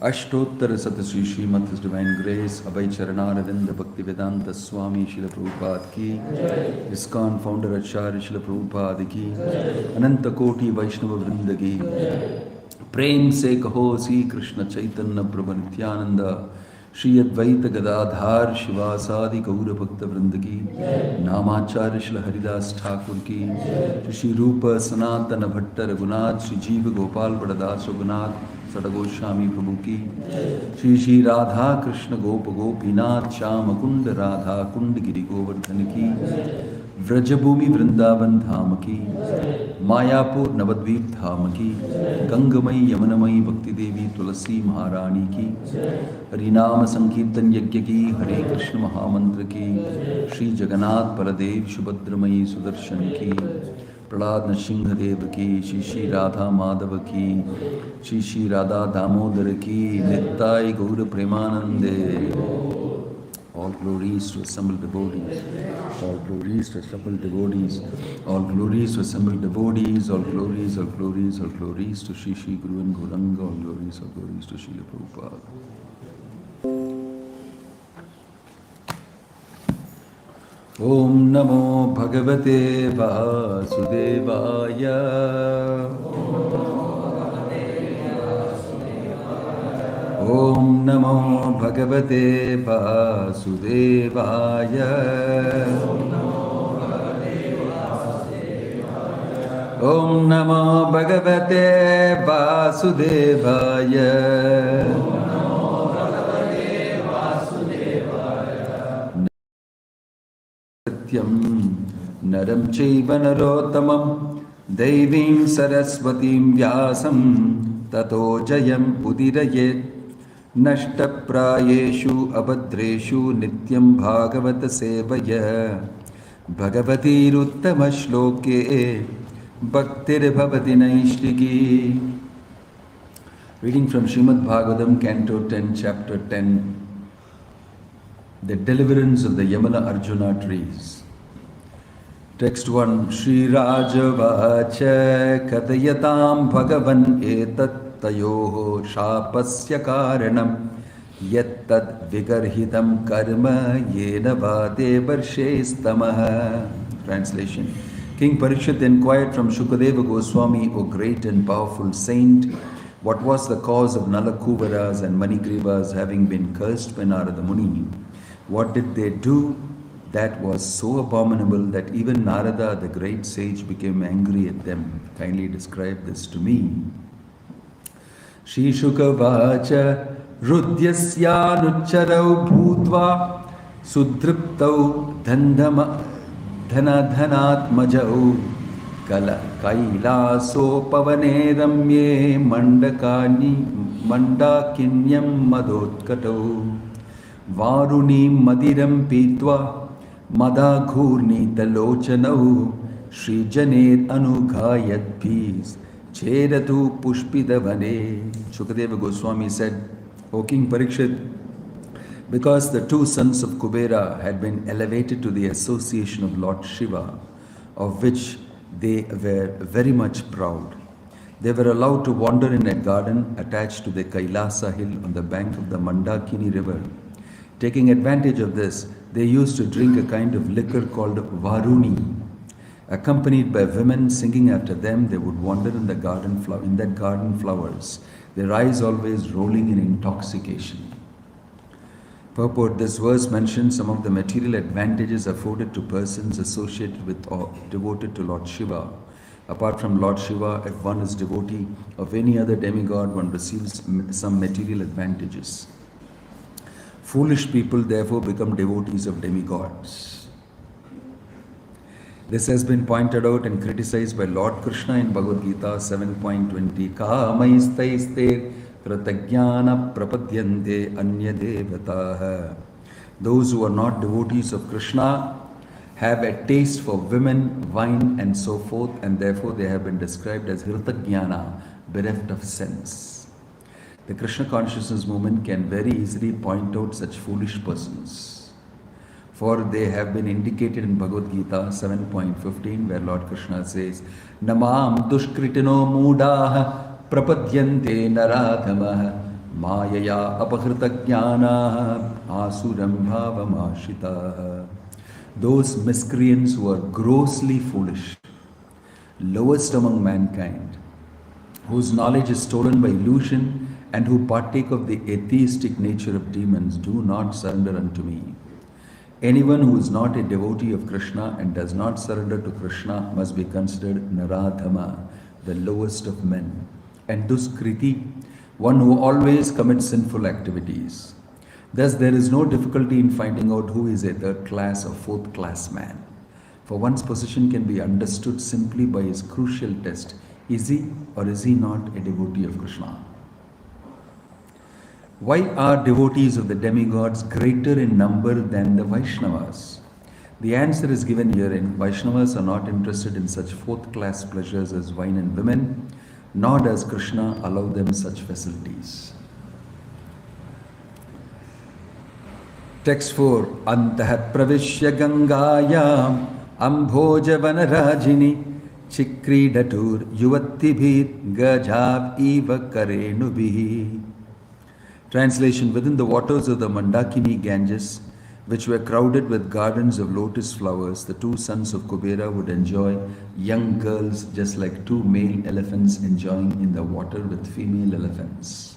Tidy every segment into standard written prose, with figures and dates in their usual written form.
Ashtottara Satasri Srimad His Divine Grace, Abhay Charanaravindra Bhakti Vedanta Swami Srila Prabhupada ki, ISKCON Founder Acharya Srila Prabhupada ki, Ananta Koti Vaishnava Vrinda ki, Prem se kaho Sri Krishna Chaitanya Prabhu Nityananda, Shri Advaita Gadadhar Shivasadi Gaura Bhakta Vrinda ki, Namacharya Srila Haridas Thakur ki, Shri Rupa Sanatana Bhatta Raghunath, Shri Jiva Gopal Padadas Raghunath, Sadagoswami Prabhu ki, Shri Shri Radha Krishna Gopa Gopinath Shama Kunda Radha Kunda Giri Govardhan ki, Vrajabhumi Vrindavan Dham ki, Mayapur Navadvip Dham ki, Gangamai Yamanamai Bhakti Devi Tulasi Maharani ki, Harinama Sankirtan Yajna ki, Hare Krishna Mahamantra ki, Shri Jagannath Baladev Subhadramai Sudarshan ki, Prahlad Nrsimhadev ki, Shri Shri Radha Madhava ki, Shri Shri Radha Damodara ki, Nittai Gaura Premanande. All glories to assembled devotees, all glories to assembled devotees, all glories to assembled devotees, all glories, all glories, all glories to Shri Shri Guru and Gauranga, all glories to Srila Prabhupada. Om Namo Bhagavate Vasudevaya. Om Namo Bhagavate Vasudevaya. Om Namo Bhagavate Vasudevaya. Naram Chaiva Narottamam Devim Saraswatim Vyasam Tato Jayam Udirayet Nashtaprayeshu Abhadreshu Nityam Bhagavata Sevaya Bhagavati Ruttama Shloke Bhaktir Bhavati Naishtiki. Reading from Srimad Bhagavatam, Canto 10, Chapter 10, The Deliverance of the Yamana Arjuna Trees. Text 1. Shri Rajavacha Katayatam Bhagavan Etat Tayoho Shapasya Karanam Yattat Vigarhitam Karma Yena Vade Varshestamaha. Translation. King Parikshit inquired from Shukadeva Goswami, O great and powerful saint, what was the cause of Nalakuveras and Manigrivas having been cursed by Narada Muni? What did they do that was so abominable that even Narada, the great sage, became angry at them? Kindly describe this to me. Shri Shukavacha Rudyasyanucharau Bhutva Sudriptau Dhanatmajau Kailaso Pavane Ramye Mandakinyam Madotkatau Varuni Madiram Pitva Madaghurni Talochanau Shri Janet Anugayat Peace Cheratu Pushpidavane. Shukadeva Goswami said, O King Parikshit, because the two sons of Kubera had been elevated to the association of Lord Shiva, of which they were very much proud, they were allowed to wander in a garden attached to the Kailasa hill on the bank of the Mandakini river, Taking advantage of this, they used to drink a kind of liquor called varuni. Accompanied by women singing after them, they would wander in that garden flowers, their eyes always rolling in intoxication. Purport: this verse mentions some of the material advantages afforded to persons associated with or devoted to Lord Shiva. Apart from Lord Shiva, if one is devotee of any other demigod, one receives some material advantages. Foolish people therefore become devotees of demigods. This has been pointed out and criticized by Lord Krishna in Bhagavad Gita 7.20. Kamaistaiste Pratajnana prapadyante anya devataha. Those who are not devotees of Krishna have a taste for women, wine and so forth, and therefore they have been described as Hritajnana, bereft of sense. The Krishna consciousness movement can very easily point out such foolish persons, for they have been indicated in Bhagavad Gita 7.15, where Lord Krishna says, Namam dushkritino mudaha prapadyante naradhamaha mayaya apahritajnana asuram bhavamashitaha. Those miscreants who are grossly foolish, lowest among mankind, whose knowledge is stolen by illusion and who partake of the atheistic nature of demons, do not surrender unto me. Anyone who is not a devotee of Krishna and does not surrender to Krishna must be considered Naradhama, the lowest of men, and Duskriti, one who always commits sinful activities. Thus, there is no difficulty in finding out who is a third class or fourth class man, for one's position can be understood simply by his crucial test: is he or is he not a devotee of Krishna? Why are devotees of the demigods greater in number than the Vaishnavas? The answer is given herein. Vaishnavas are not interested in such fourth class pleasures as wine and women, nor does Krishna allow them such facilities. Text 4. Antah pravishya gangayam ambhoja vanarajini chikridatur yuvattibhir gajav eva karenubhi. Translation: within the waters of the Mandakini Ganges, which were crowded with gardens of lotus flowers, the two sons of Kubera would enjoy young girls just like two male elephants enjoying in the water with female elephants.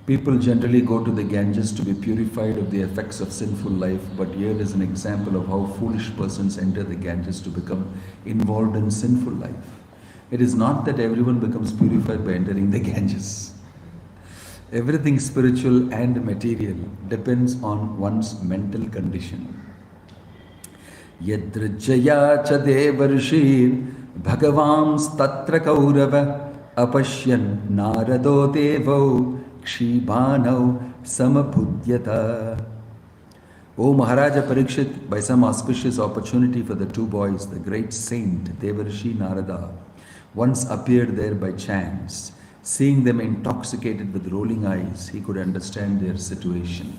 People generally go to the Ganges to be purified of the effects of sinful life, but here is an example of how foolish persons enter the Ganges to become involved in sinful life. It is not that everyone becomes purified by entering the Ganges. Everything spiritual and material depends on one's mental condition. Yadrjaya cha devarshir bhagavams tatra kaurava apashyan narado devo kshibanau samabhudyata. O Maharaja Parikshit, by some auspicious opportunity for the two boys, the great saint Devarshi Narada once appeared there by chance. Seeing them intoxicated with rolling eyes, he could understand their situation.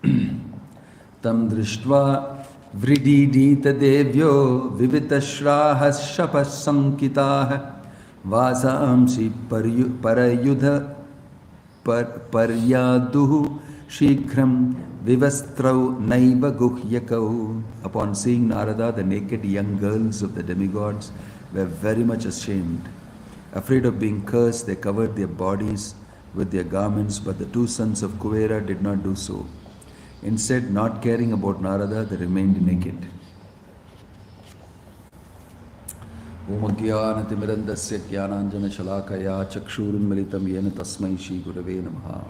Tam drishtva vrididita devyo vivitashrahas shapas sankitah vasamsi parayudha paryaduhu shikhram vivastrau naiva guhyakau. Upon seeing Narada, the naked young girls of the demigods were very much ashamed. Afraid of being cursed, they covered their bodies with their garments, but the two sons of Kuvera did not do so. Instead, not caring about Narada, they remained naked. Om Jnanatimirandasya Jnananjana Shalakaya Chakshurinmilitam Yena Tasmai Shri Gurave Namaha.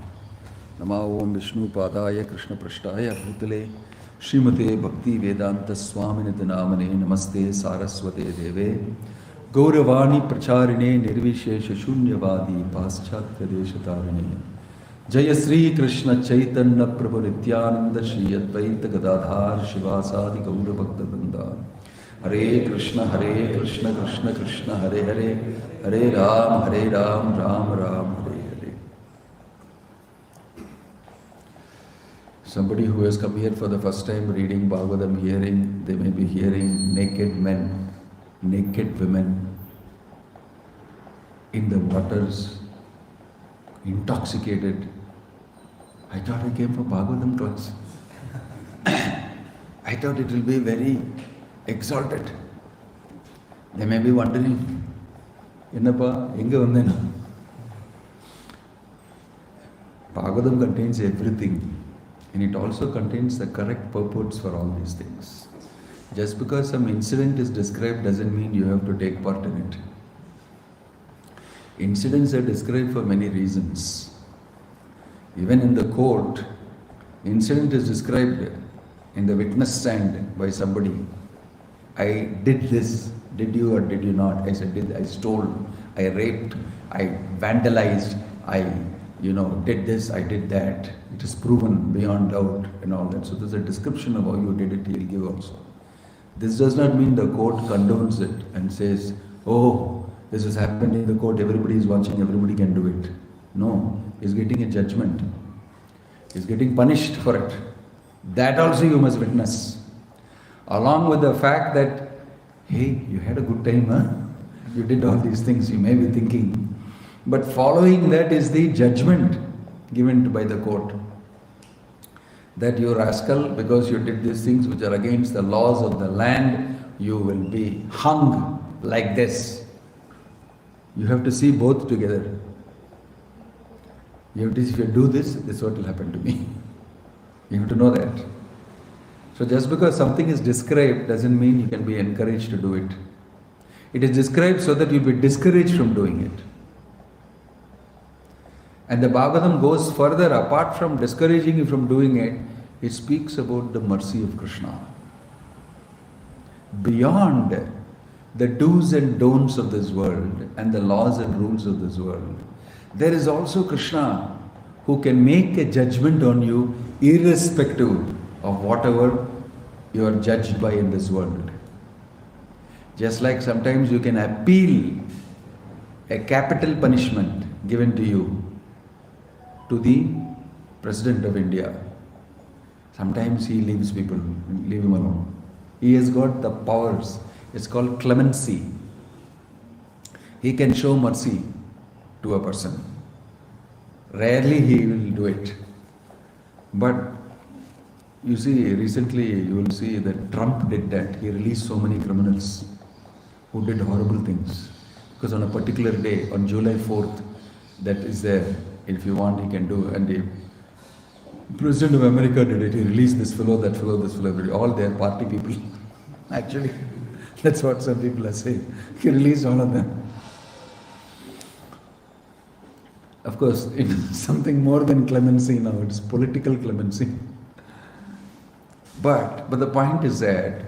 Nama Om Vishnu Padaya Krishna Prashtaya Bhutale Srimate Bhakti Vedanta Swaminiti Namane Namaste Saraswate Deve Gauravani Pracharine Nirvishesha Shunyavadi Paschatya Deshatarine Jaya Sri Krishna Chaitanya Prabhu Nityananda Shri Advaita Gadadhar Shivasadi Gaura Bhakta Vrinda Hare Krishna Krishna Krishna Hare Hare Hare Ram Ram Ram Hare Hare. Somebody who has come here for the first time reading Bhagavatam, they may be hearing naked men, naked women in the waters intoxicated. I thought I came for Bhagavatam class. I thought it will be very exalted. They may be wondering, Enappa, enga vandena? Bhagavatam contains everything, and it also contains the correct purports for all these things. Just because some incident is described doesn't mean you have to take part in it. Incidents are described for many reasons. Even in the court, incident is described in the witness stand by somebody. I did this, did you or did you not? I said, I stole, I raped, I vandalized, I did this, I did that. It is proven beyond doubt and all that. So there's a description of how you did it, he'll give also. This does not mean the court condones it and says, oh, this has happened in the court, everybody is watching, everybody can do it. No, he's getting a judgment. He's getting punished for it. That also you must witness. Along with the fact that, hey, you had a good time, huh? You did all these things, you may be thinking. But following that is the judgment given by the court. That you rascal, because you did these things which are against the laws of the land, you will be hung like this. You have to see both together. You have to, if you do this, this is what will happen to me. You have to know that. So just because something is described doesn't mean you can be encouraged to do it. It is described so that you'll be discouraged from doing it. And the Bhagavatam goes further, apart from discouraging you from doing it, it speaks about the mercy of Krishna. Beyond the do's and don'ts of this world and the laws and rules of this world, there is also Krishna who can make a judgment on you irrespective of whatever you are judged by in this world. Just like sometimes you can appeal a capital punishment given to you to the President of India. Sometimes he leaves people, leave him alone. He has got the powers. It's called clemency. He can show mercy to a person. Rarely he will do it. But you see, recently you will see that Trump did that. He released so many criminals who did horrible things. Because on a particular day, on July 4th, that is there. If you want, he can do. And the President of America did it. He released this fellow, that fellow, this fellow, all their party people. Actually, that's what some people are saying. He released all of them. Of course, it is something more than clemency now. It's political clemency. But the point is that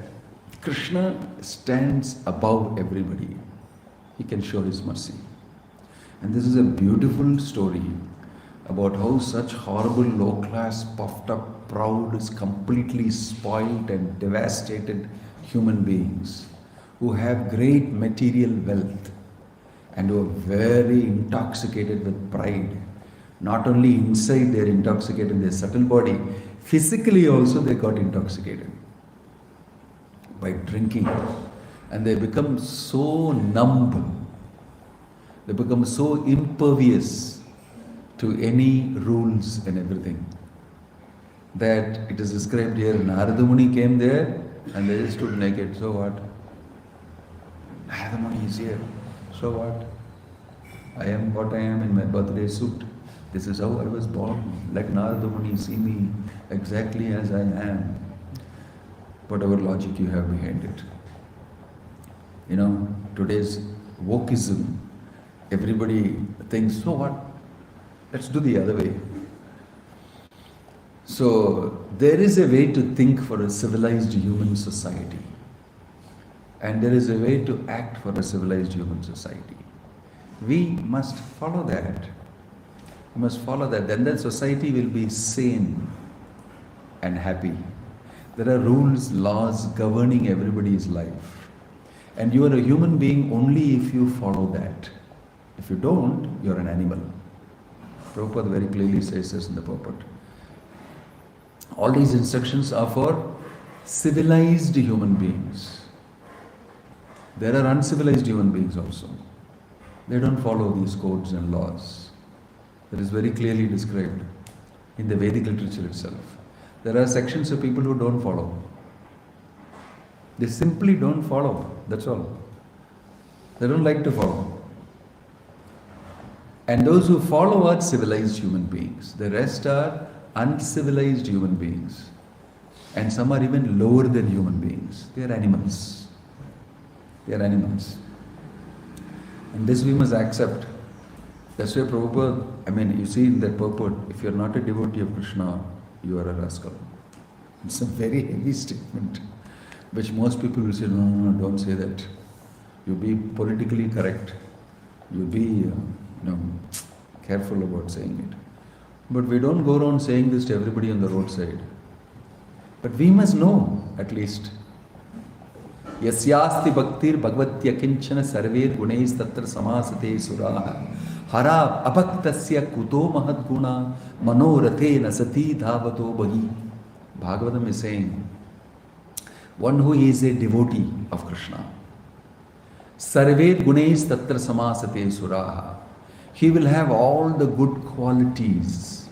Krishna stands above everybody. He can show his mercy. And this is a beautiful story about how such horrible, low-class, puffed up, proud, completely spoiled and devastated human beings who have great material wealth and who are very intoxicated with pride. Not only inside they are intoxicated in their subtle body, physically also they got intoxicated by drinking. And they become so numb, they become so impervious to any rules and everything, that it is described here, Narada Muni came there and they just stood naked. So what? Narada Muni is here. So what? I am what I am in my birthday suit. This is how I was born. Let Narada Muni see me exactly as I am. Whatever logic you have behind it. You know, today's wokeism, everybody thinks, so what? Let's do the other way. So there is a way to think for a civilized human society. And there is a way to act for a civilized human society. We must follow that. We must follow that. Then that society will be sane and happy. There are rules, laws governing everybody's life. And you are a human being only if you follow that. If you don't, you're an animal. Prabhupada very clearly says this in the purport. All these instructions are for civilized human beings. There are uncivilized human beings also. They don't follow these codes and laws. That is very clearly described in the Vedic literature itself. There are sections of people who don't follow. They simply don't follow. That's all. They don't like to follow. And those who follow are civilized human beings. The rest are uncivilized human beings. And some are even lower than human beings. They are animals. They are animals. And this we must accept. That's why Prabhupada, you see in that purport, if you are not a devotee of Krishna, you are a rascal. It's a very heavy statement, which most people will say, no, don't say that. You be politically correct. You be, careful about saying it. But we don't go around saying this to everybody on the roadside. But we must know, at least. Yasyasti bhaktir bhagavatya kinchana sarver guneis tatra samasate suraha hara abhaktasya kuto mahadguna manorate nasati dhavato bhahi. Bhagavatam is saying, one who is a devotee of Krishna, sarver guneis tatra samasate suraha, he will have all the good qualities.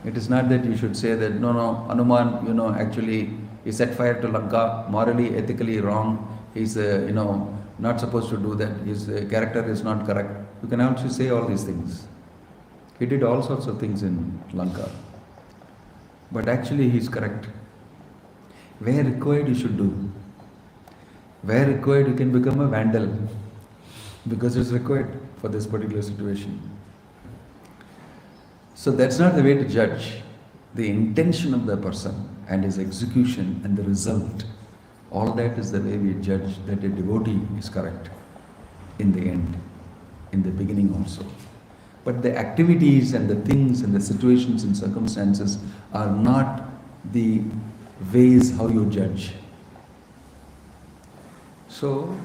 It is not that you should say that, no, Hanuman, actually, he set fire to Lanka, morally, ethically wrong. He's, not supposed to do that. His character is not correct. You can also say all these things. He did all sorts of things in Lanka. But actually, he's correct. Where required, you should do. Where required, you can become a vandal. Because it's required for this particular situation. So that's not the way to judge. The intention of the person and his execution and the result, all that is the way we judge that a devotee is correct in the end, in the beginning also. But the activities and the things and the situations and circumstances are not the ways how you judge. So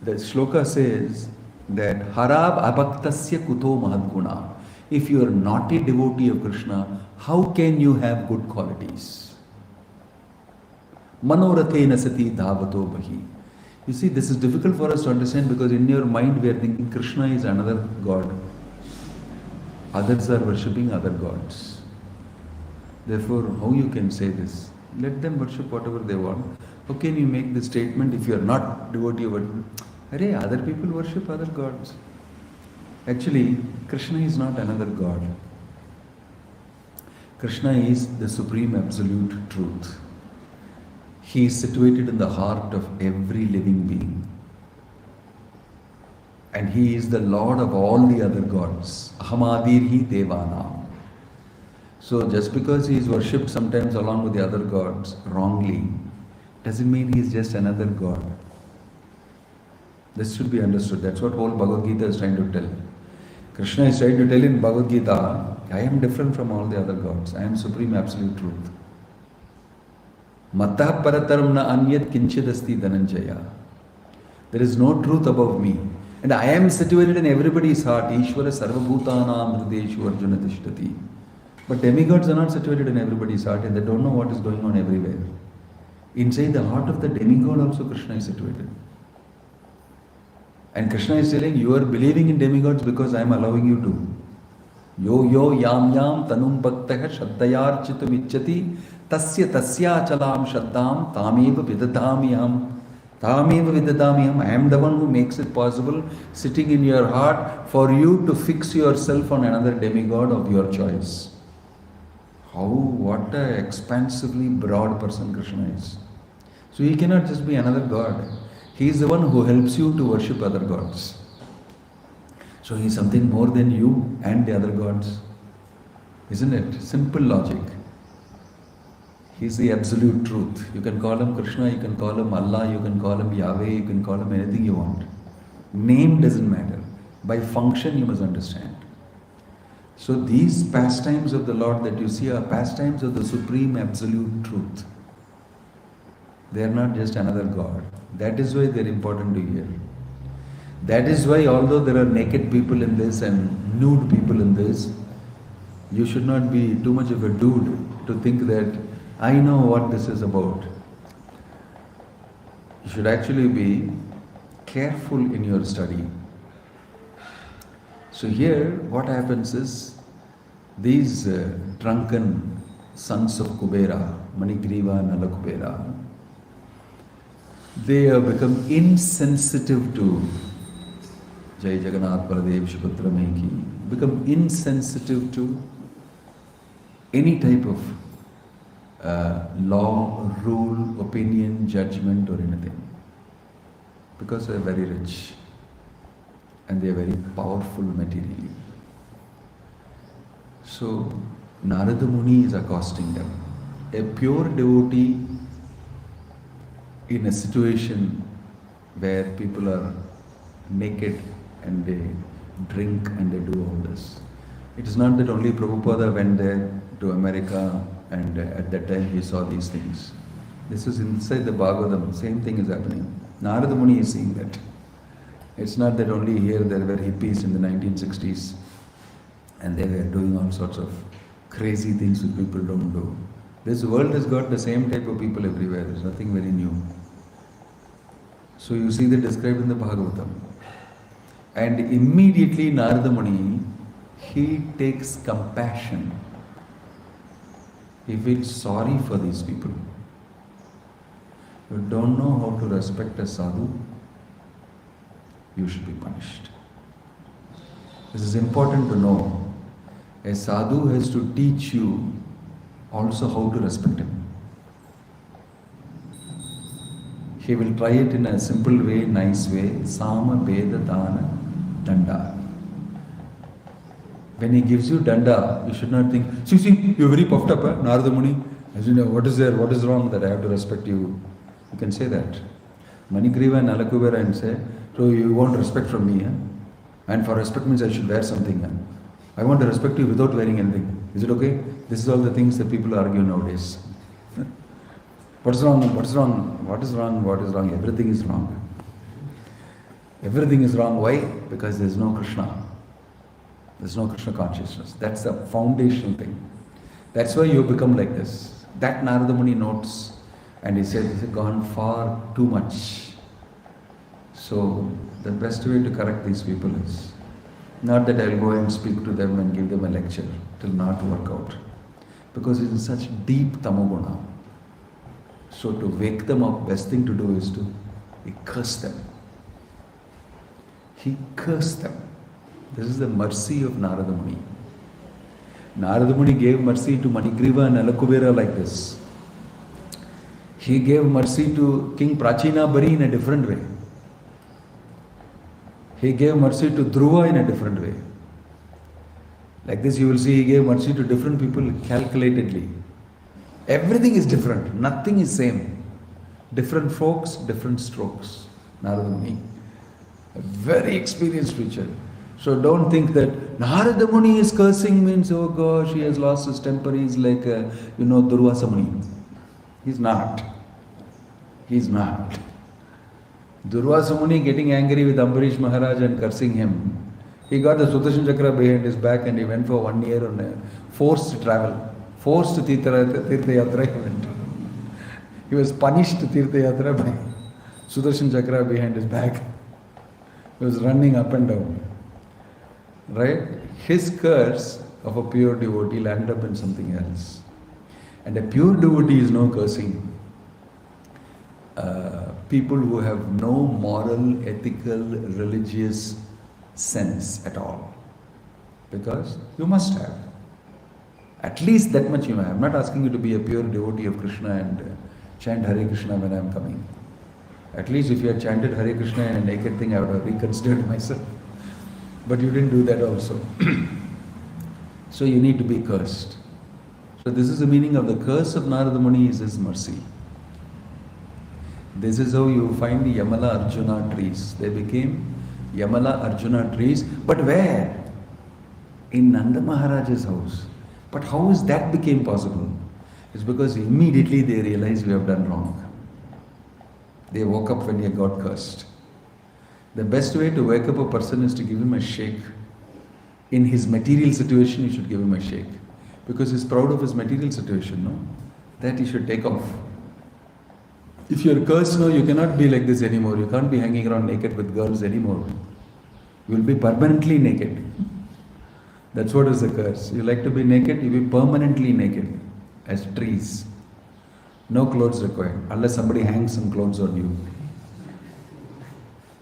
the shloka says that harab abhaktasya kuto mahadguna. If you are not a devotee of Krishna, how can you have good qualities? Manorathena sati dhavato bhahi. You see, this is difficult for us to understand because in your mind we are thinking Krishna is another god. Others are worshipping other gods. Therefore, how you can say this? Let them worship whatever they want. How can you make the statement if you are not devotee of it? Other people worship other gods. Actually, Krishna is not another god. Krishna is the supreme absolute truth. He is situated in the heart of every living being. And he is the Lord of all the other gods. Ahamadirhi Devanam. So just because he is worshipped sometimes along with the other gods wrongly, doesn't mean he is just another god. This should be understood. That's what whole Bhagavad Gita is trying to tell. Krishna is trying to tell in Bhagavad Gita, I am different from all the other gods. I am supreme absolute truth. Mattah parataram na anyat kinchidasti dhananjaya. There is no truth above me. And I am situated in everybody's heart. Ishvara sarvabhutanam hrideshu arjuna tishtati. But demigods are not situated in everybody's heart and they don't know what is going on everywhere. Inside the heart of the demigod also Krishna is situated. And Krishna is telling, you are believing in demigods because I am allowing you to. Yo yam tanum bhaktaha shraddhayar chitam icchati tasya chalam shraddham tameva vidadhamiham. Tameva vidadhamiham. I am the one who makes it possible, sitting in your heart, for you to fix yourself on another demigod of your choice. What an expansively broad person Krishna is. So he cannot just be another god. He is the one who helps you to worship other gods. So he is something more than you and the other gods. Isn't it? Simple logic. He is the absolute truth. You can call him Krishna, you can call him Allah, you can call him Yahweh, you can call him anything you want. Name doesn't matter. By function you must understand. So these pastimes of the Lord that you see are pastimes of the supreme absolute truth. They are not just another god. That is why they are important to hear. That is why although there are naked people in this and nude people in this, you should not be too much of a dude to think that I know what this is about. You should actually be careful in your study. So here what happens is these drunken sons of Kubera, Manigriva and Nalakuvera, they have become insensitive to Jai Jagannath Baladev Shuputra Meki, become insensitive to any type of law, rule, opinion, judgment or anything. Because they are very rich and they are very powerful materially. So Narada Muni is accosting them. A pure devotee in a situation where people are naked and they drink and they do all this. It is not that only Prabhupada went there to America and at that time he saw these things. This is inside the Bhagavatam, same thing is happening. Narada Muni is seeing that. It's not that only here there were hippies in the 1960s and they were doing all sorts of crazy things which people don't do. This world has got the same type of people everywhere. There's nothing very new. So you see that described in the Bhagavatam. And immediately Narada Muni, he takes compassion. He feels sorry for these people. You don't know how to respect a sadhu, you should be punished. This is important to know. A sadhu has to teach you also how to respect him. He will try it in a simple way, nice way. Sama Beda Dana Danda. When he gives you danda, you should not think, see, you're very puffed up, Narada Muni. As you know, what is there, what is wrong that I have to respect you? You can say that. Manigriva and Nalakuvera and say, so you want respect from me, and for respect means I should wear something. I want to respect you without wearing anything. Is it okay? This is all the things that people argue nowadays. What is wrong? What is wrong? What is wrong? What is wrong? Everything is wrong. Everything is wrong. Why? Because there is no Krishna. There is no Krishna consciousness. That's the foundational thing. That's why you become like this. That Narada Muni notes, and he said, this has gone far too much. So the best way to correct these people is not that I'll go and speak to them and give them a lecture. It will not work out. Because it is such deep tamoguna. So to wake them up, best thing to do is to curse them. He cursed them. This is the mercy of Narada Muni. Narada Muni gave mercy to Manigriva and Nalakuvera like this. He gave mercy to King Prachina Bari in a different way. He gave mercy to Dhruva in a different way. Like this you will see he gave mercy to different people calculatedly. Everything is different. Nothing is same. Different folks, different strokes. Narada Muni. A very experienced preacher. So don't think that Narada Muni is cursing means, oh gosh, he has lost his temper. He's like, Durvasa Muni. He's not. He's not. Durvasa Muni getting angry with Ambarish Maharaj and cursing him. He got the Sudarshan Chakra behind his back and he went for 1 year on a forced travel. Forced Tirtha Yatra he went. He was punished Tirtha Yatra by Sudarshan Chakra behind his back. He was running up and down. Right? His curse of a pure devotee landed up in something else. And a pure devotee is no cursing. People who have no moral, ethical, religious sense at all. Because you must have. At least that much you have. I'm not asking you to be a pure devotee of Krishna and chant Hare Krishna when I'm coming. At least if you had chanted Hare Krishna in a naked thing, I would have reconsidered myself. But you didn't do that also. So you need to be cursed. So this is the meaning of the curse of Narada Muni is his mercy. This is how you find the Yamala Arjuna trees. They became Yamala Arjuna trees. But where? In Nanda Maharaj's house. But how is that became possible? It's because immediately they realized we have done wrong. They woke up when he got cursed. The best way to wake up a person is to give him a shake. In his material situation, you should give him a shake. Because he's proud of his material situation, no? That he should take off. If you're cursed now, you cannot be like this anymore. You can't be hanging around naked with girls anymore. You will be permanently naked. That's what is the curse. You like to be naked, you will be permanently naked as trees. No clothes required, unless somebody hangs some clothes on you.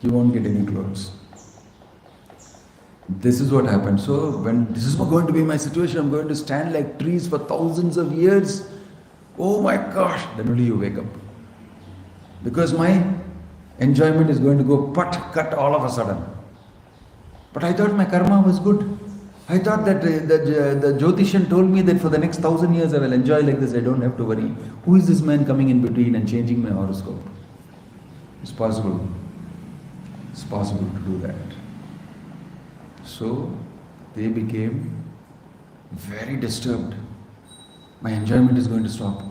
You won't get any clothes. This is what happened. So when this is going to be my situation, I'm going to stand like trees for thousands of years. Oh my gosh, then only you wake up. Because my enjoyment is going to go cut all of a sudden. But I thought my karma was good. I thought that the Jyotishan told me that for the next 1,000 years I will enjoy like this, I don't have to worry. Who is this man coming in between and changing my horoscope? It's possible. It's possible to do that. So they became very disturbed. My enjoyment is going to stop.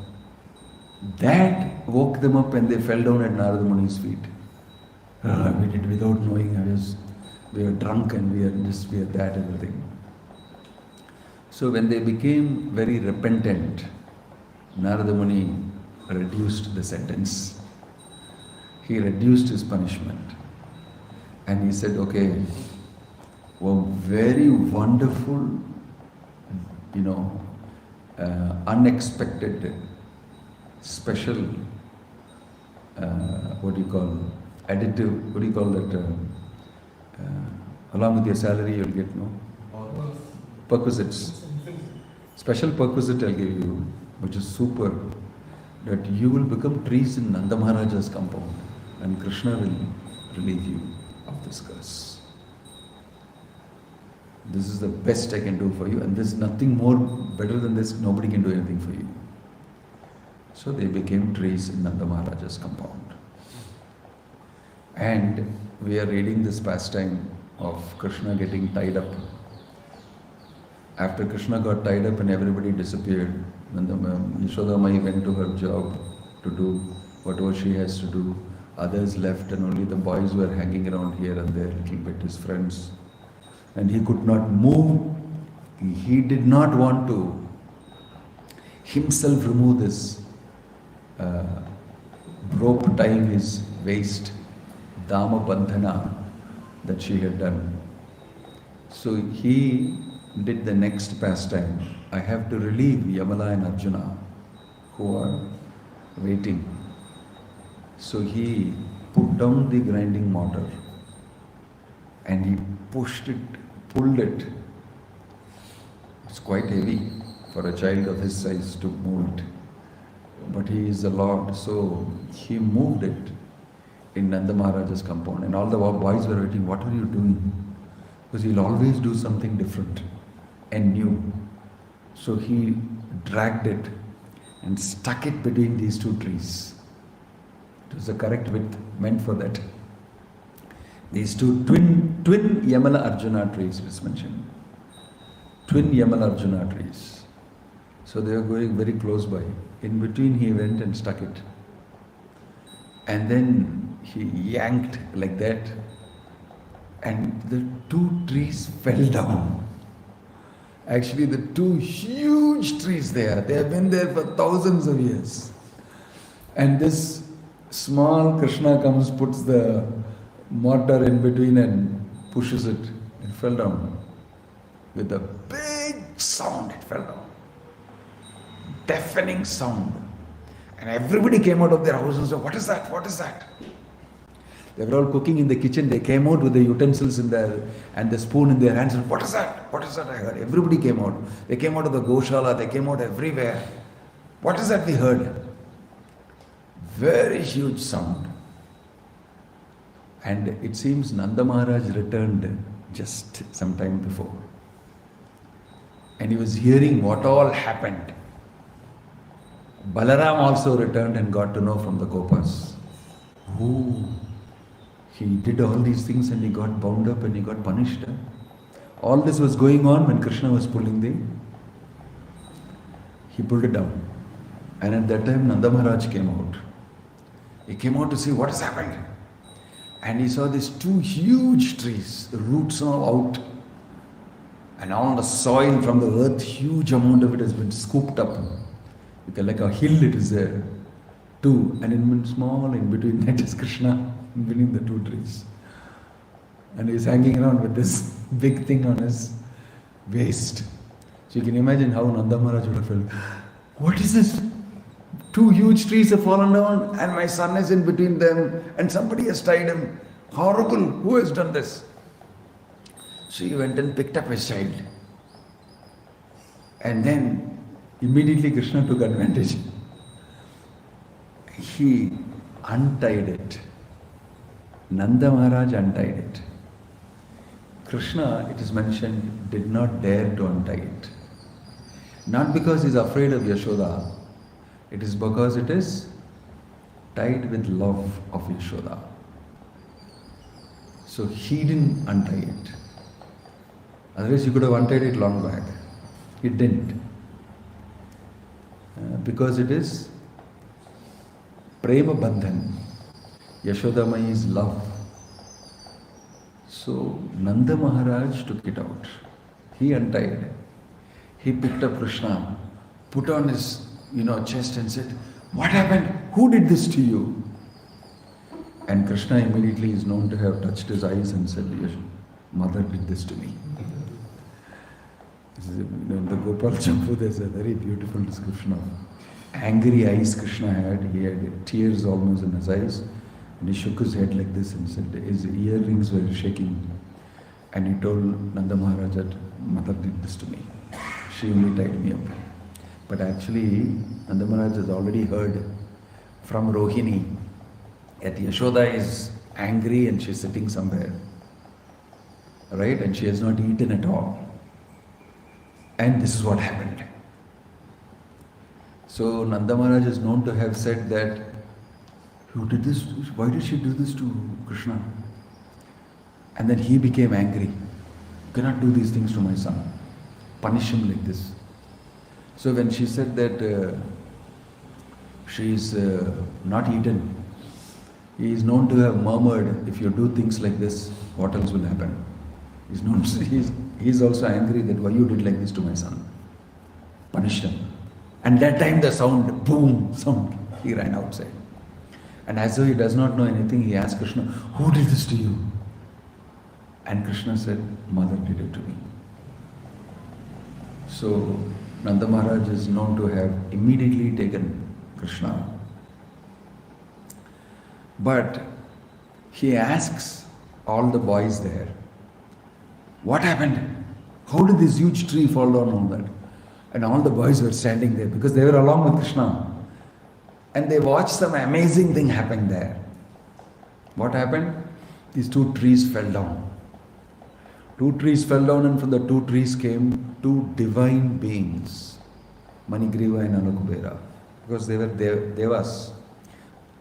That woke them up and they fell down at Narada Muni's feet. We did without knowing. We were drunk and we are that everything. So when they became very repentant, Narada Muni reduced the sentence. He reduced his punishment. And he said, okay, well, very wonderful, unexpected, special, additive, along with your salary you'll get, perquisites. Special perquisite I'll give you, which is super, that you will become trees in Nanda Maharaja's compound and Krishna will relieve you of this curse. This is the best I can do for you, and there's nothing more better than this. Nobody can do anything for you. So they became trees in Nanda Maharaja's compound. And we are reading this pastime of Krishna getting tied up. After Krishna got tied up and everybody disappeared, when Yashoda Mai went to her job to do whatever she has to do, others left and only the boys were hanging around here and there, little bit, his friends. And he could not move. He did not want to himself remove this rope tying his waist, Dama Bandhana, that she had done. So he did the next pastime. I have to relieve Yamala and Arjuna who are waiting. So he put down the grinding mortar and he pushed it, pulled it. It's quite heavy for a child of his size to move it. But he is the Lord, so he moved it in Nanda Maharaja's compound. And all the boys were waiting, what are you doing? Because he'll always do something different and new. So he dragged it and stuck it between these two trees. It was the correct width meant for that. These two twin Yamala Arjuna trees, it is mentioned. Twin Yamala Arjuna trees. So they were going very close by. In between he went and stuck it. And then he yanked like that. And the two trees fell down. Actually, the two huge trees there, they have been there for thousands of years. And this small Krishna comes, puts the mortar in between and pushes it. It fell down. With a big sound, it fell down. Deafening sound. And everybody came out of their houses and said, what is that? What is that? They were all cooking in the kitchen. They came out with the utensils in their and the spoon in their hands. And what is that? What is that? I heard. Everybody came out. They came out of the Goshala. They came out everywhere. What is that we heard? Very huge sound. And it seems Nanda Maharaj returned just some time before. And he was hearing what all happened. Balaram also returned and got to know from the Gopas. Oh, he did all these things and he got bound up and he got punished. All this was going on when Krishna was pulling he pulled it down. And at that time Nanda Maharaj came out. He came out to see what has happened. And he saw these two huge trees, the roots are out. And all the soil from the earth, huge amount of it has been scooped up. Like a hill it is there. Two, and in small in between that is Krishna, in between the two trees. And he's hanging around with this big thing on his waist. So you can imagine how Nanda Maharaj would have felt. What is this? 2 huge trees have fallen down and my son is in between them and somebody has tied him. Horrible. Who has done this? So he went and picked up his child. And then immediately Krishna took advantage. He untied it. Nanda Maharaj untied it. Krishna, it is mentioned, did not dare to untie it. Not because he is afraid of Yashoda, it is because it is tied with love of Yashoda. So he didn't untie it. Otherwise he could have untied it long back. He didn't. Because it is Prema Bandhan. Yashoda Mai's love. So Nanda Maharaj took it out. He untied. He picked up Krishna, put on his chest and said, "What happened? Who did this to you?" And Krishna immediately is known to have touched his eyes and said, "Mother did this to me." In the Gopal Champu, there's a very beautiful description of angry eyes Krishna had. He had tears almost in his eyes. And he shook his head like this and said, his earrings were shaking. And he told Nanda Maharaj that Mother did this to me. She only tied me up. But actually, Nanda Maharaj has already heard from Rohini that Yashoda is angry and she's sitting somewhere. Right? And she has not eaten at all. And this is what happened. So Nanda Maharaj is known to have said that, "Who did this? Why did she do this to Krishna?" And then he became angry. "You cannot do these things to my son. Punish him like this." So when she said that she is not eaten, he is known to have murmured, "If you do things like this, what else will happen?" He is also angry that why you did like this to my son. Punished him. And that time the sound, boom, sound, he ran outside. And as though he does not know anything, he asked Krishna, "Who did this to you?" And Krishna said, "Mother did it to me." So Nanda Maharaj is known to have immediately taken Krishna. But he asks all the boys there, "What happened? How did this huge tree fall down on that?" And all the boys were standing there because they were along with Krishna. And they watched some amazing thing happen there. What happened? These 2 trees fell down. 2 trees fell down, and from the 2 trees came 2 divine beings, Manigriva and Nalakuvera, because they were devas.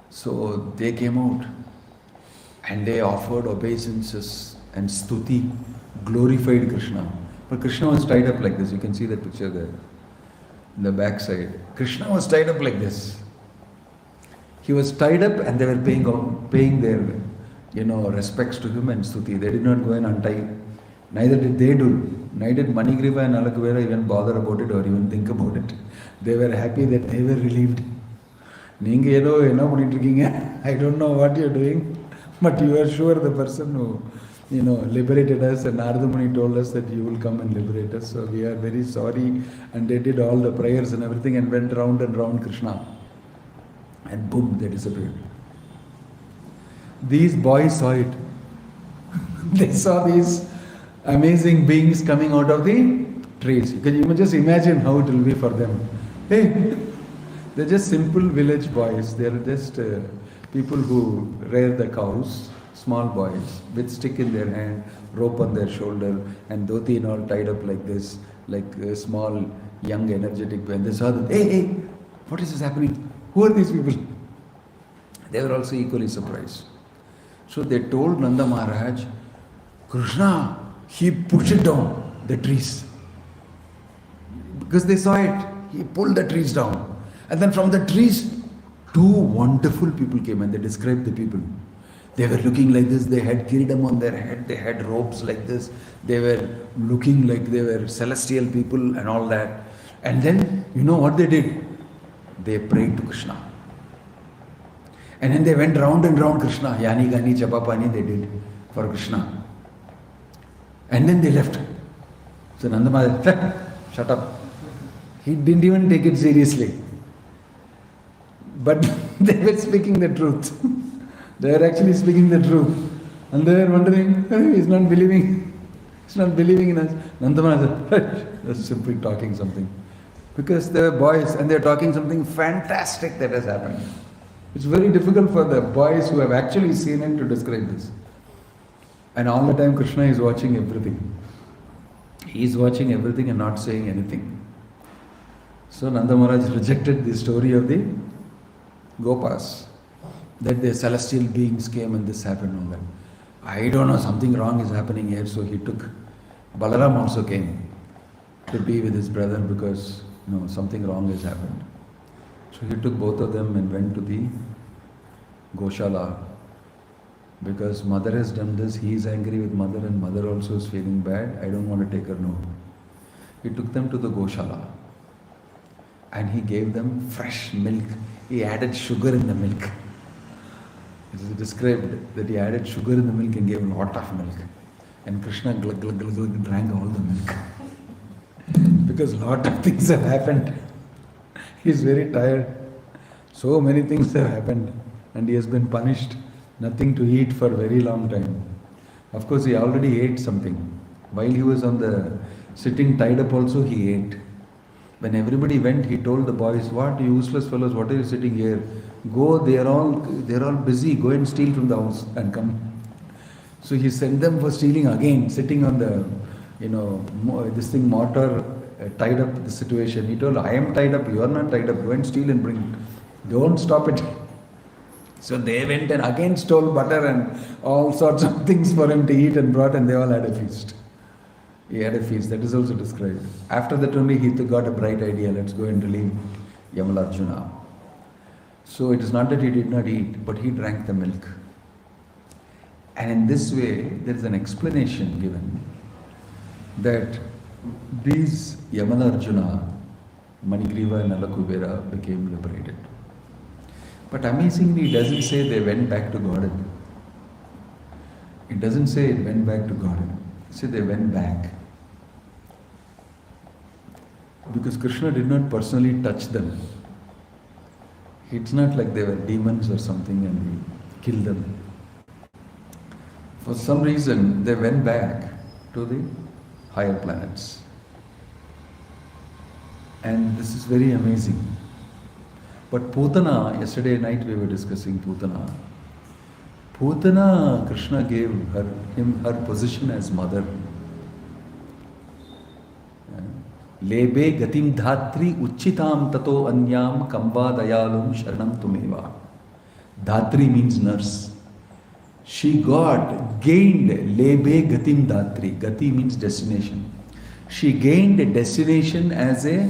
So they came out and they offered obeisances and stuti, glorified Krishna. But Krishna was tied up like this. You can see that picture there in the back side. Krishna was tied up like this. He was tied up and they were paying their respects to him and stuti. They did not go and untie. Neither did they do. Neither did Manigriva and Nalakuvera even bother about it or even think about it. They were happy that they were relieved. I don't know what you're doing, but you are sure the person who liberated us, and Narada Muni told us that you will come and liberate us. So we are very sorry. And they did all the prayers and everything and went round and round Krishna. And boom, they disappeared. These boys saw it. They saw these amazing beings coming out of the trees. You can just imagine how it will be for them. Hey, they're just simple village boys. They're just people who rear the cows. Small boys with stick in their hand, rope on their shoulder, and dhoti and all tied up like this, like a small, young, energetic. When they saw that, hey, what is this happening? Who are these people? They were also equally surprised. So they told Nanda Maharaj, "Krishna, he pushed it down, the trees." Because they saw it, he pulled the trees down. And then from the trees, 2 wonderful people came, and they described the people. They were looking like this, they had kiridam on their head, they had robes like this, they were looking like they were celestial people and all that. And then, you know what they did? They prayed to Krishna. And then they went round and round Krishna. Yani Gani Chapapani they did for Krishna. And then they left. So Nanda Maharaj, shut up. He didn't even take it seriously. But they were speaking the truth. They were actually speaking the truth. And they were wondering, he's not believing. He's not believing in us. Nanda Maharaj, just simply talking something. Because they were boys and they are talking something fantastic that has happened. It's very difficult for the boys who have actually seen it to describe this. And all the time Krishna is watching everything. He is watching everything and not saying anything. So Nanda Maharaj rejected the story of the Gopas, that the celestial beings came and this happened and that. I don't know, something wrong is happening here. So he took, Balaram also came to be with his brother because something wrong has happened. So he took both of them and went to the Goshala. Because mother has done this, he is angry with mother and mother also is feeling bad. I don't want to take her, no. He took them to the Goshala and he gave them fresh milk. He added sugar in the milk. It is described that he added sugar in the milk and gave a lot of milk. And Krishna glug, glug, glug, glug, drank all the milk. Because a lot of things have happened. He is very tired. So many things have happened and he has been punished. Nothing to eat for a very long time. Of course, he already ate something. While he was on the sitting tied up also, he ate. When everybody went, he told the boys, what useless fellows, what are you sitting here? Go, they're all busy, go and steal from the house and come. So he sent them for stealing again, sitting on the, this thing mortar tied up the situation. He told, I am tied up, you are not tied up, go and steal and bring it. Don't stop it. So they went and again stole butter and all sorts of things for him to eat and brought, and they all had a feast. He had a feast, that is also described. After that only he got a bright idea, let's go and relieve Yamalarjuna. So it is not that he did not eat, but he drank the milk. And in this way, there is an explanation given that these Yamalarjuna, Manigriva and Nalakuvera became liberated. But amazingly, it doesn't say they went back to Godhead. It doesn't say it went back to Godhead. It says they went back. Because Krishna did not personally touch them. It's not like they were demons or something and he killed them. For some reason, they went back to the higher planets. And this is very amazing. But Putana, yesterday night we were discussing Putana. Putana, Krishna gave her position as mother. Lebe gatim dhatri uchitam tato anyam kamba dayalum sharanam tumeva. Dhatri means nurse. She gained lebe gatim dhatri. Gati means destination. She gained a destination as a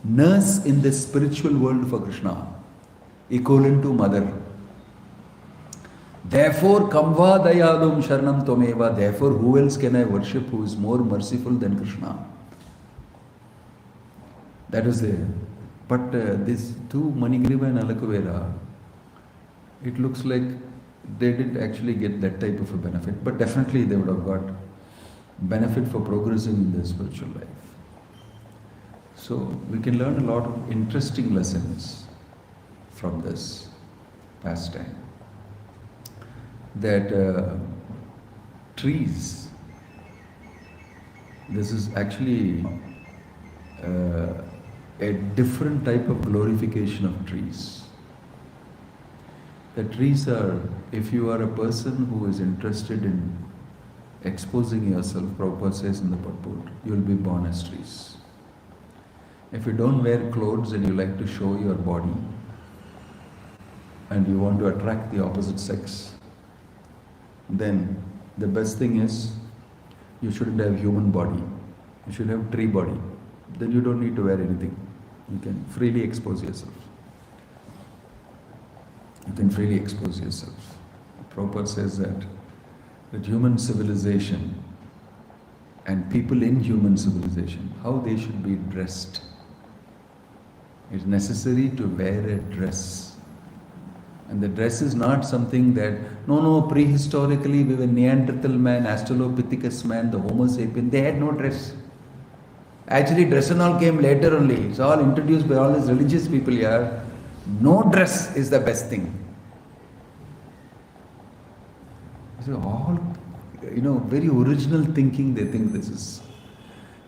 nurse in the spiritual world for Krishna, equivalent to mother. Therefore, Kamva Dayalum Sharanam Tomeva. Therefore, who else can I worship who is more merciful than Krishna? That was there. But these two, Manigriva and Nalakuvera, it looks like they didn't actually get that type of a benefit. But definitely they would have got benefit for progressing in their spiritual life. So we can learn a lot of interesting lessons from this pastime. That trees, this is actually a different type of glorification of trees. The trees are, if you are a person who is interested in exposing yourself, Prabhupada says in the purport, you will be born as trees. If you don't wear clothes and you like to show your body and you want to attract the opposite sex, then the best thing is you shouldn't have human body. You should have tree body. Then you don't need to wear anything. You can freely expose yourself. You can freely expose yourself. Prabhupada says that human civilization and people in human civilization, how they should be dressed. It's necessary to wear a dress And the dress is not something that, no, prehistorically we were Neanderthal man, Australopithecus man, the Homo sapien, they had no dress. Actually, dress and all came later only. It's all introduced by all these religious people here. No dress is the best thing. So all, very original thinking, they think this is.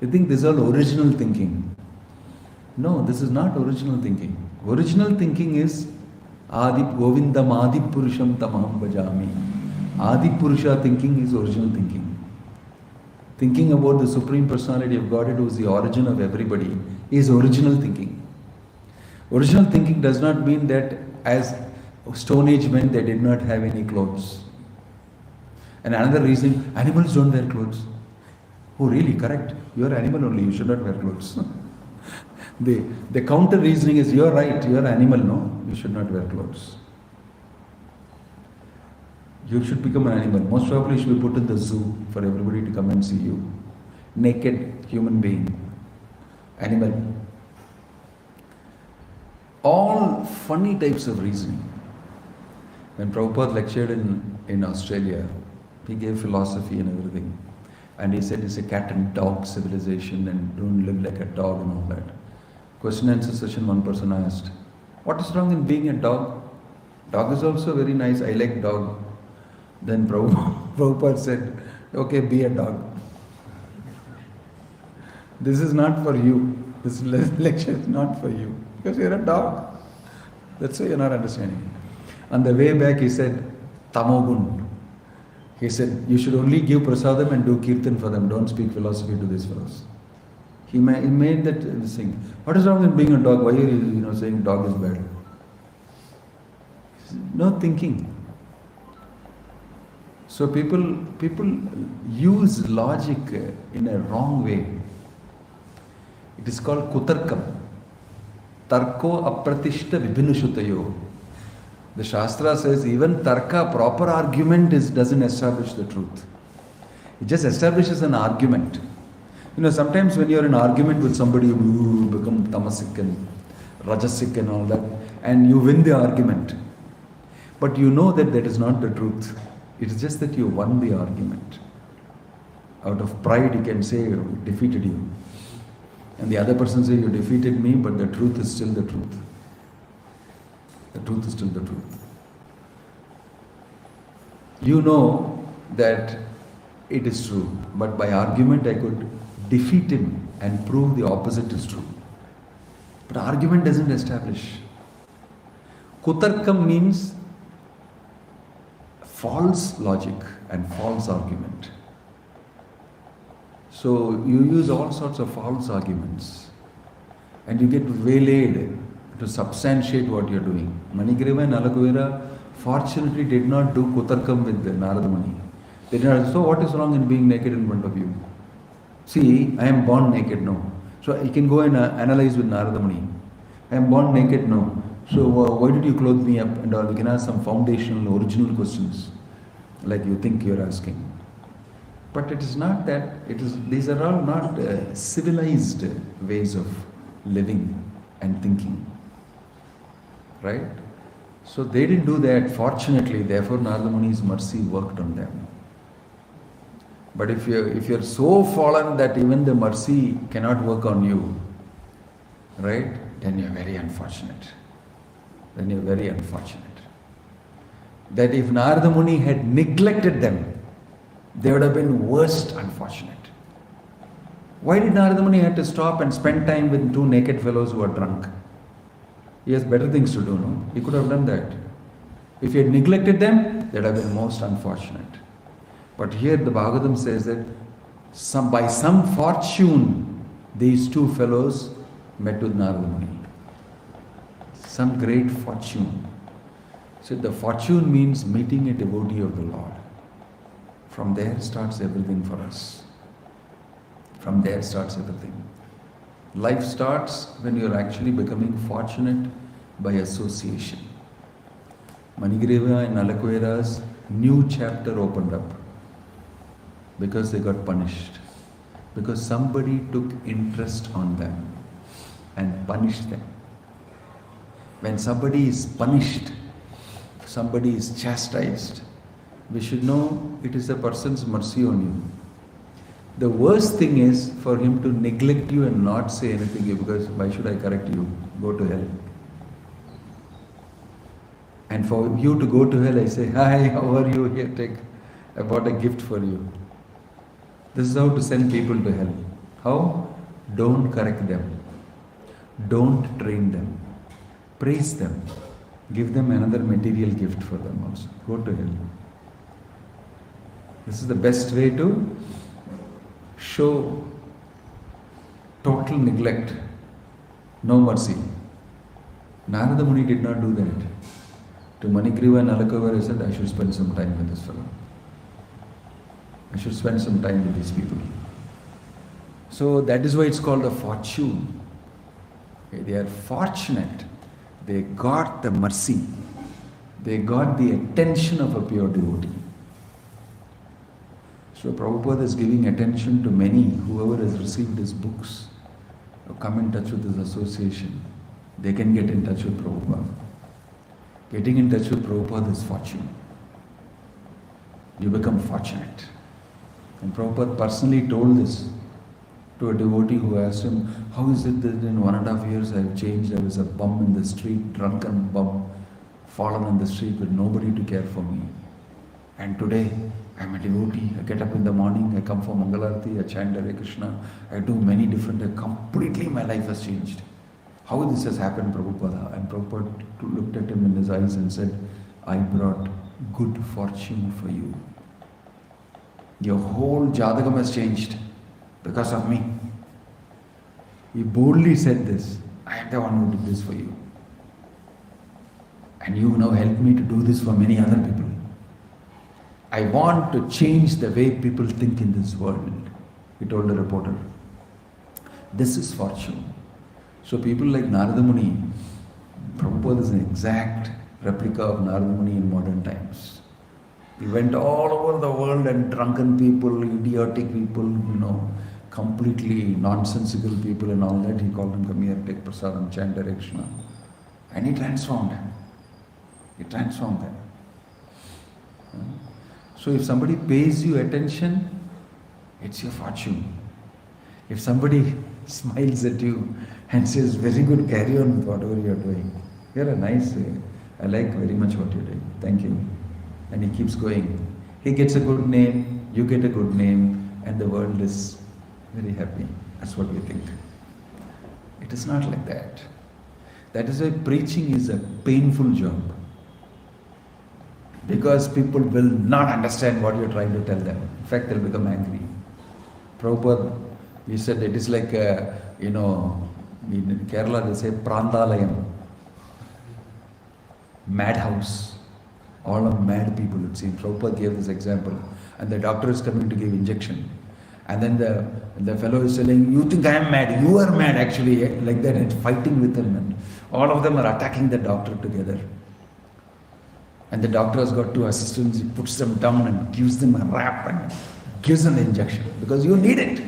They think this is all original thinking. No, this is not original thinking. Original thinking is Adi Govindam Adi Purusham Tamaham Bhajami. Adi Purusha thinking is original thinking. Thinking about the Supreme Personality of Godhead, who is the origin of everybody, is original thinking. Original thinking does not mean that as Stone Age men, they did not have any clothes. And another reason, animals don't wear clothes. Oh really? Correct. You are animal only, you should not wear clothes. The counter reasoning is, you are right, you are animal, no? You should not wear clothes. You should become an animal. Most probably you should be put in the zoo for everybody to come and see you. Naked human being. Animal. All funny types of reasoning. When Prabhupada lectured in Australia, he gave philosophy and everything. And he said it's a cat and dog civilization and don't live like a dog and all that. Question and answer session, one person asked, what is wrong in being a dog? Dog is also very nice, I like dog. Then Prabhupada said, okay, be a dog. This is not for you. This lecture is not for you. Because you're a dog. That's why you're not understanding. On the way back he said, Tamogun. He said, you should only give prasadam and do kirtan for them. Don't speak philosophy to these fellows. He made that thing. What is wrong with being a dog? Why are you saying dog is bad? No thinking. So people use logic in a wrong way. It is called kutarkam. Tarko apratishta vibhinushutayo. The Shastra says even tarka, proper argument, doesn't establish the truth. It just establishes an argument. Sometimes when you're in argument with somebody, you become tamasic and rajasic and all that, and you win the argument. But you know that is not the truth. It's just that you won the argument. Out of pride, you can say, defeated you. And the other person says, you defeated me, but the truth is still the truth. The truth is still the truth. You know that it is true, but by argument I could defeat him and prove the opposite is true. But argument doesn't establish. Kutarkam means false logic and false argument. So you use all sorts of false arguments and you get waylaid to substantiate what you're doing. Manigriva and Nalakuvera fortunately did not do kutarkam with Narada Muni. They did not. So what is wrong in being naked in front of you? See, I am born naked, no. So you can go and analyze with Narada Muni. I am born naked, no. So why did you clothe me up and all? We can ask some foundational, original questions like you think you're asking. But it is not that. These are all not civilized ways of living and thinking. Right? So they didn't do that, fortunately. Therefore Narada Muni's mercy worked on them. But if you're so fallen that even the mercy cannot work on you, right? Then you're very unfortunate. That if Narada Muni had neglected them, they would have been worst unfortunate. Why did Narada Muni have to stop and spend time with two naked fellows who are drunk? He has better things to do, no? He could have done that. If he had neglected them, they would have been most unfortunate. But here the Bhagavatam says that by some fortune, these two fellows met with Narada Muni. Some great fortune. So the fortune means meeting a devotee of the Lord. From there starts everything for us. From there starts everything. Life starts when you're actually becoming fortunate by association. Manigriva and Nalakuvera's new chapter opened up because they got punished. Because somebody took interest on them and punished them. When somebody is punished, somebody is chastised, we should know it is a person's mercy on you. The worst thing is for him to neglect you and not say anything, because why should I correct you? Go to hell. And for you to go to hell, I say, hi, how are you? Here, take. I bought a gift for you. This is how to send people to hell. How? Don't correct them. Don't train them. Praise them. Give them another material gift for them also. Go to hell. This is the best way to show total neglect, no mercy. Narada Muni did not do that. To Manigriva and Nalakuvera, he said, I should spend some time with this fellow. I should spend some time with these people. So that is why it's called a fortune. Okay, they are fortunate. They got the mercy. They got the attention of a pure devotee. So Prabhupada is giving attention to many, whoever has received his books, come in touch with his association. They can get in touch with Prabhupada. Getting in touch with Prabhupada is fortune. You become fortunate. And Prabhupada personally told this to a devotee who asked him, how is it that in 1.5 years I have changed? I was a bum in the street, drunken bum, fallen on the street with nobody to care for me. And today I am a devotee. I get up in the morning, I come for Mangalarti, I chant Hare Krishna, I do many different, completely my life has changed. How this has happened, Prabhupada? And Prabhupada looked at him in his eyes and said, I brought good fortune for you. Your whole Jadagam has changed because of me. He boldly said this, I am the one who did this for you. And you now help me to do this for many other people. I want to change the way people think in this world, he told the reporter. This is fortune. So people like Narada Muni, Prabhupada is an exact replica of Narada Muni in modern times. He went all over the world and drunken people, idiotic people, completely nonsensical people and all that. He called them, come here, take prasadam, chant Hare Krishna. And he transformed them. He transformed them. So if somebody pays you attention, it's your fortune. If somebody smiles at you and says, very good, carry on with whatever you are doing. You're a nice, I like very much what you're doing. Thank you. And he keeps going. He gets a good name, you get a good name, and the world is very happy. That's what we think. It is not like that. That is why preaching is a painful job. Because people will not understand what you're trying to tell them. In fact, they'll become angry. Prabhupada, he said it is like, in Kerala they say Prandalayam, madhouse. All are mad people, it seems. Prabhupada gave this example. And the doctor is coming to give injection. And then the fellow is telling, you think I am mad? You are mad actually. Like that, and fighting with him. And all of them are attacking the doctor together. And the doctor has got 2 assistants. He puts them down and gives them a rap and gives them the injection. Because you need it.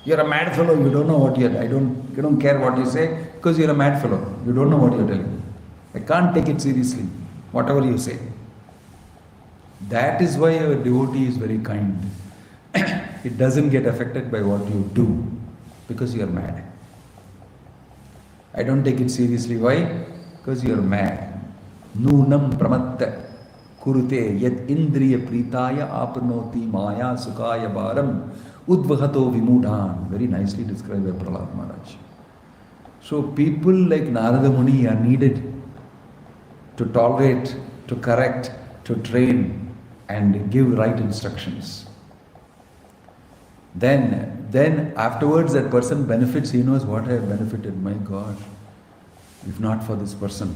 You're a mad fellow. You don't know what you're... You don't care what you say because you're a mad fellow. You don't know what you're telling. I can't take it seriously. Whatever you say. That is why a devotee is very kind. It doesn't get affected by what you do because you're mad. I don't take it seriously. Why? Because you're mad. Nunam pramatta kurute yat indriya pritaya apnoti maya sukaya bharam udvahato vimudhan. Very nicely described by Prahlad Maharaj. So people like Narada Muni are needed to tolerate, to correct, to train and give right instructions. Then afterwards that person benefits, he knows what I have benefited. My God, if not for this person,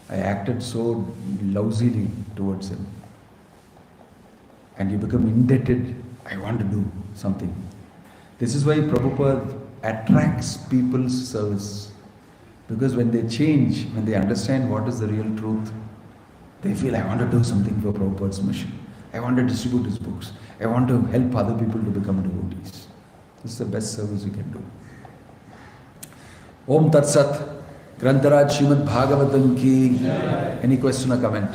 I acted so lousily towards him. And you become indebted, I want to do something. This is why Prabhupada attracts people's service. Because when they change, when they understand what is the real truth, they feel, I want to do something for Prabhupada's mission. I want to distribute his books. I want to help other people to become devotees. This is the best service you can do. Om Tat Sat, Grantaraj Srimad Bhagavatam ki. Any question or comment?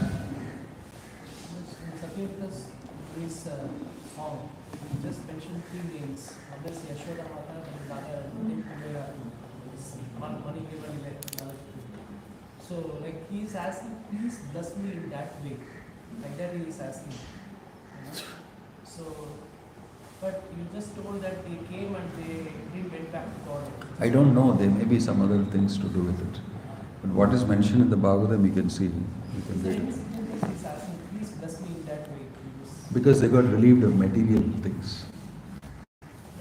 Manigriva Nalakuvera. So like he is asking, please bless me in that way. Like that he is asking. So, but you just told that they came and they went back to God. I don't know, there may be some other things to do with it. But what is mentioned in the Bhagavatam, you can see. You can read it. He's asking, please bless me in that way. Because they got relieved of material things.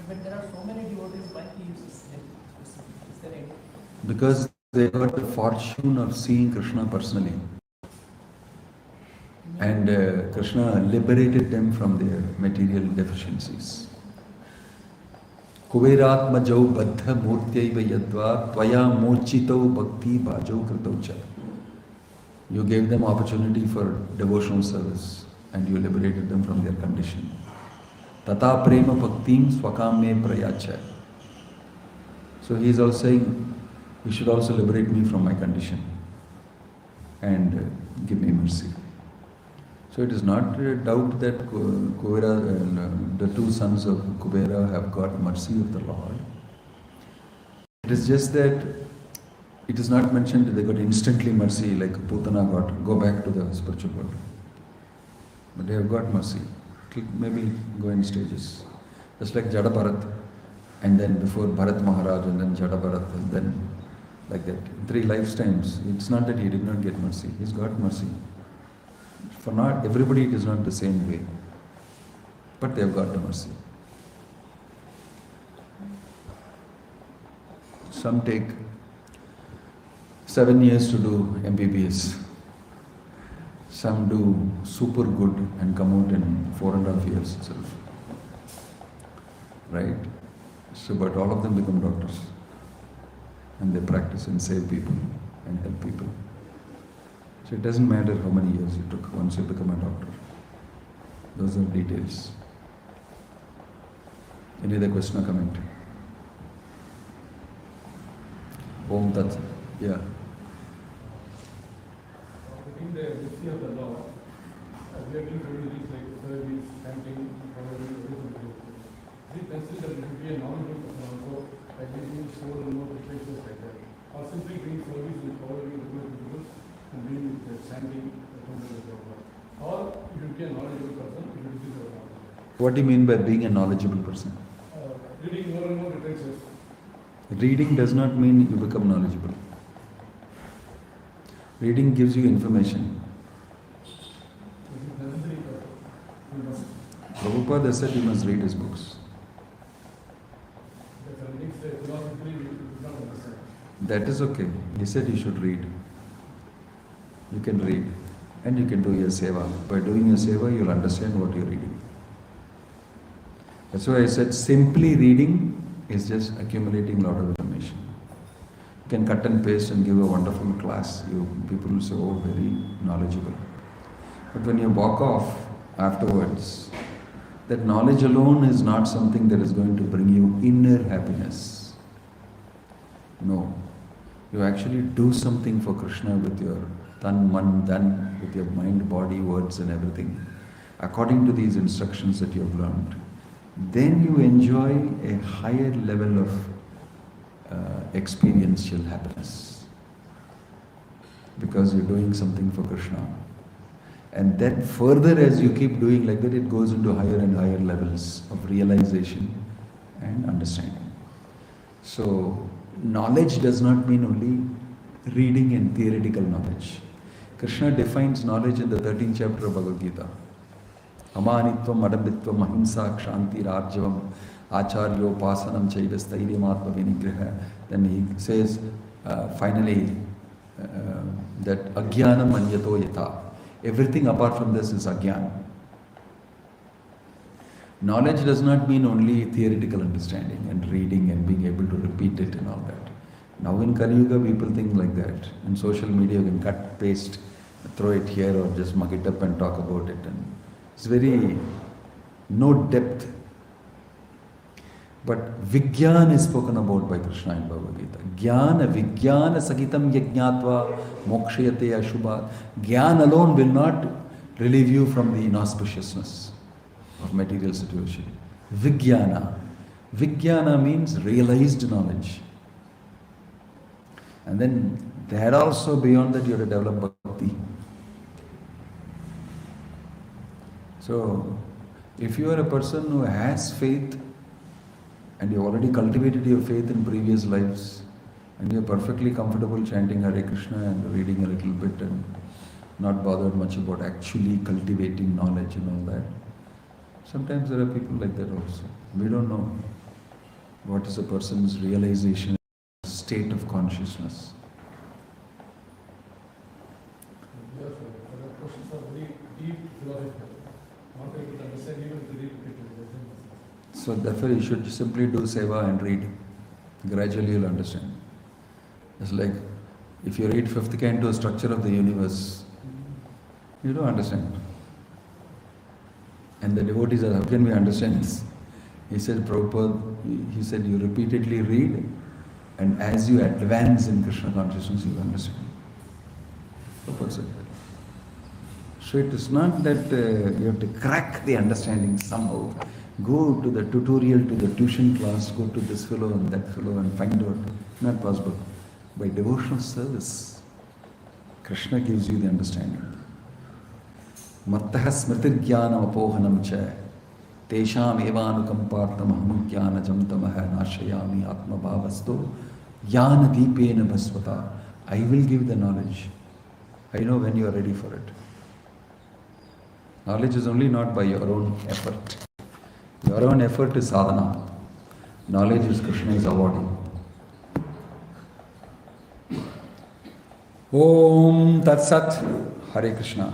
But there are so many devotees, why he uses them? Is there any? Because they got the fortune of seeing Krishna personally. And Krishna liberated them from their material deficiencies. Kuveratma jau baddha murtyaiva yadva tvaya mochito bhakti bhajau kritaucha. You gave them opportunity for devotional service and you liberated them from their condition. Tata prema bhaktim swakam me prayacha. So he is also saying, you should also liberate me from my condition and give me mercy. So it is not a doubt that Kuvera, the two sons of Kubera have got mercy of the Lord. It is just that it is not mentioned that they got instantly mercy like Putana got, go back to the spiritual world. But they have got mercy. It will maybe go in stages. Just like Jada Bharat, and then before Bharat Maharaj, and then Jada Bharat, and then like that. 3 lifetimes. It's not that he did not get mercy. He's got mercy. For not everybody it is not the same way. But they have got the mercy. Some take 7 years to do MBBS. Some do super good and come out in 4.5 years itself. Right? So, but all of them become doctors. And they practice and save people and help people. So it doesn't matter how many years you took once you become a doctor. Those are details. Any other question or comment? Om Tat. Yeah. In the history of the law, we have been told these like service, chanting, everything. We consider that it should be a knowledgeable person also, like being soul and more places like that. Or simply doing service and following the principles and doing the chanting, or it should be a knowledgeable person, it should be the knowledge. What do you mean by being a knowledgeable person? Reading more and more literature. Reading does not mean you become knowledgeable. Reading gives you information. Prabhupada said you must read his books. That is okay. He said you should read. You can read and you can do your seva. By doing your seva, you'll understand what you're reading. That's why I said simply reading is just accumulating a lot of information. You can cut and paste and give a wonderful class. People will say, oh, very knowledgeable. But when you walk off afterwards, that knowledge alone is not something that is going to bring you inner happiness. No. You actually do something for Krishna with your tan, man, dhan, with your mind, body, words and everything, according to these instructions that you have learned. Then you enjoy a higher level of experiential happiness. Because you're doing something for Krishna. And that further as you keep doing like that, it goes into higher and higher levels of realization and understanding. So, knowledge does not mean only reading and theoretical knowledge. Krishna defines knowledge in the 13th chapter of Bhagavad Gita. Amanitvam, adambitvam, ahimsa, kshanti, rajyavam, acharyo, pasanam, chaiva, stairyam, atma, vinigriha. Then he says, finally, that agyanam anyato yata. Everything apart from this is agyan. Knowledge does not mean only theoretical understanding and reading and being able to repeat it and all that. Now in Kali Yuga, people think like that. In social media, you can cut, paste, throw it here or just mug it up and talk about it. And it's very, no depth. But Vigyan is spoken about by Krishna in Bhagavad Gita. Jnana, Vigyana, Sagitam, Yajnatva, Mokshayate, Ashubha. Gyan alone will not relieve you from the inauspiciousness of material situation. Vigyana. Vigyana means realized knowledge. And then that also, beyond that, you have to develop bhakti. So, if you are a person who has faith and you already cultivated your faith in previous lives and you are perfectly comfortable chanting Hare Krishna and reading a little bit and not bothered much about actually cultivating knowledge and all that. Sometimes there are people like that also. We don't know what is a person's realization, state of consciousness. Yes, sir. There are questions are very deep philosophical. Not able to understand even if they read it. So therefore you should simply do seva and read. Gradually you'll understand. It's like if you read 5th Canto, Structure of the Universe, you don't understand. And the devotees are, how can we understand this? He said, Prabhupada, he said, you repeatedly read, and as you advance in Krishna consciousness, you understand. Prabhupada said that. So it is not that you have to crack the understanding somehow. Go to the tutorial, to the tuition class, go to this fellow and that fellow and find out. Not possible. By devotional service, Krishna gives you the understanding. Mattaha smritir jnanam apohanam cha tesham evanukampartam aham jnanajam tamaha nashayami atma bhavasto jnana deepena bhasvata. I will give the knowledge. I know when you are ready for it. Knowledge is only not by your own effort. Your own effort is sadhana. Knowledge is Krishna is awarding. Om Tat Sat. Hare Krishna.